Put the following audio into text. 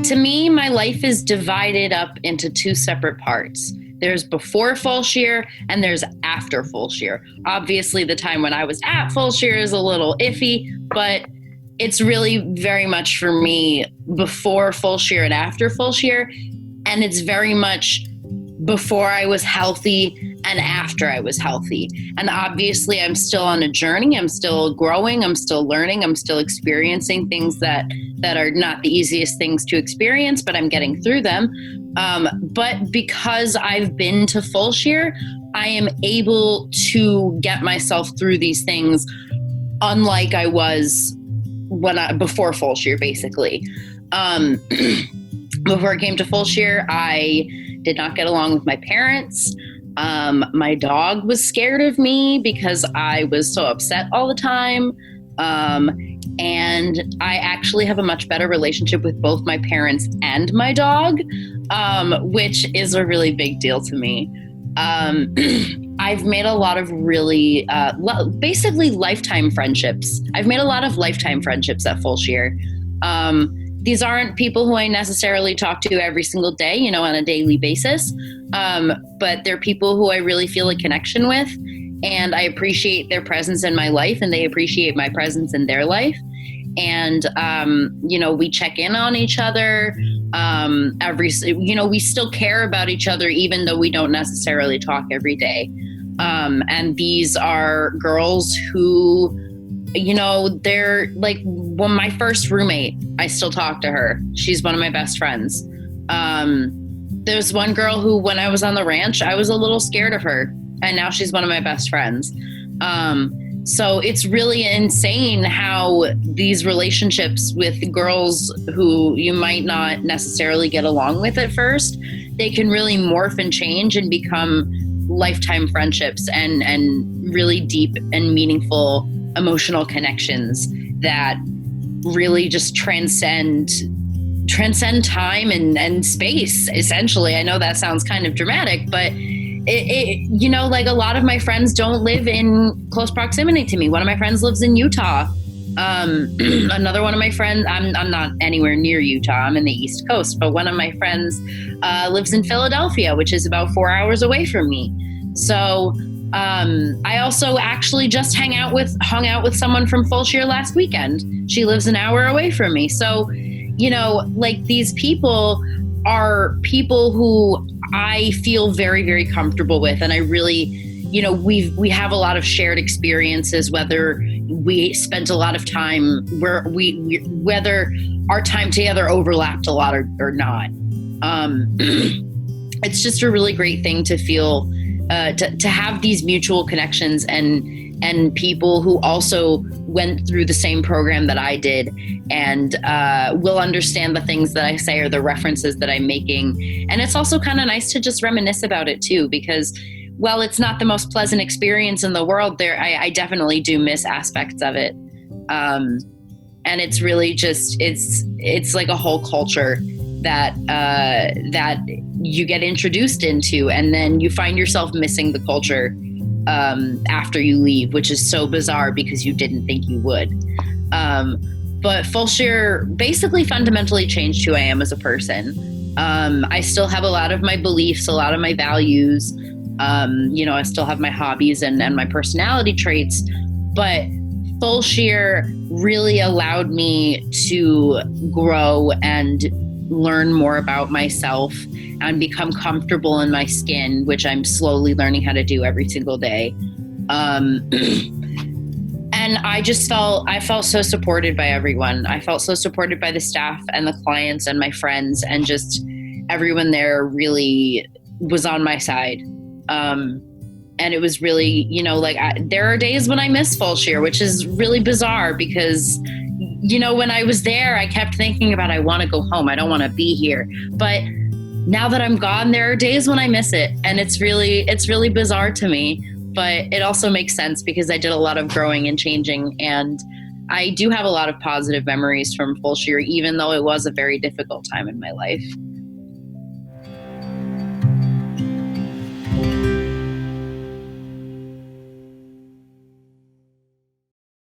To me, my life is divided up into two separate parts. There's before Fulshear and there's after Fulshear. Obviously, the time when I was at Fulshear is a little iffy, but it's really very much for me before Fulshear and after Fulshear. And it's very much before I was healthy and after I was healthy. And obviously, I'm still on a journey. I'm still growing. I'm still learning. I'm still experiencing things that are not the easiest things to experience, but I'm getting through them. But because I've been to Fulshear, I am able to get myself through these things unlike I was before Fulshear, basically. Before I came to Fulshear, I did not get along with my parents. My dog was scared of me because I was so upset all the time. And I actually have a much better relationship with both my parents and my dog, which is a really big deal to me. I've made a lot of really, basically lifetime friendships. I've made a lot of lifetime friendships at Fulshear. These aren't people who I necessarily talk to every single day, on a daily basis. But they're people who I really feel a connection with, and I appreciate their presence in my life, and they appreciate my presence in their life. And, we check in on each other. We still care about each other, even though we don't necessarily talk every day. And these are girls who, they're like, well, my first roommate, I still talk to her. She's one of my best friends. There's one girl who, when I was on the ranch, I was a little scared of her, and now she's one of my best friends. So it's really insane how these relationships with girls who you might not necessarily get along with at first, they can really morph and change and become lifetime friendships and really deep and meaningful emotional connections that really just transcend time and space, essentially. I know that sounds kind of dramatic, but like a lot of my friends don't live in close proximity to me. One of my friends lives in Utah. Another one of my friends, I'm not anywhere near Utah. I'm in the East Coast, but one of my friends lives in Philadelphia, which is about 4 hours away from me. So I also actually just hung out with someone from Fulshear last weekend. She lives an hour away from me. So, these people are people who I feel very, very comfortable with. And I really, we have a lot of shared experiences, whether we spent a lot of time whether our time together overlapped a lot or not. It's just a really great thing to feel, to have these mutual connections and people who also went through the same program that I did and will understand the things that I say or the references that I'm making. And it's also kind of nice to just reminisce about it too, because while it's not the most pleasant experience in the world, I definitely do miss aspects of it. And it's really just, it's like a whole culture that you get introduced into, and then you find yourself missing the culture after you leave, which is so bizarre because you didn't think you would. But Fulshear basically fundamentally changed who I am as a person. I still have a lot of my beliefs, a lot of my values. I still have my hobbies and my personality traits, but Fulshear really allowed me to grow and learn more about myself and become comfortable in my skin, which I'm slowly learning how to do every single day. And I felt so supported by everyone. I felt so supported by the staff and the clients and my friends, and just everyone there really was on my side. And it was really, there are days when I miss Fulshear, which is really bizarre because, when I was there, I kept thinking about, I want to go home. I don't want to be here. But now that I'm gone, there are days when I miss it. And it's really bizarre to me, but it also makes sense because I did a lot of growing and changing. And I do have a lot of positive memories from Fulshear, even though it was a very difficult time in my life.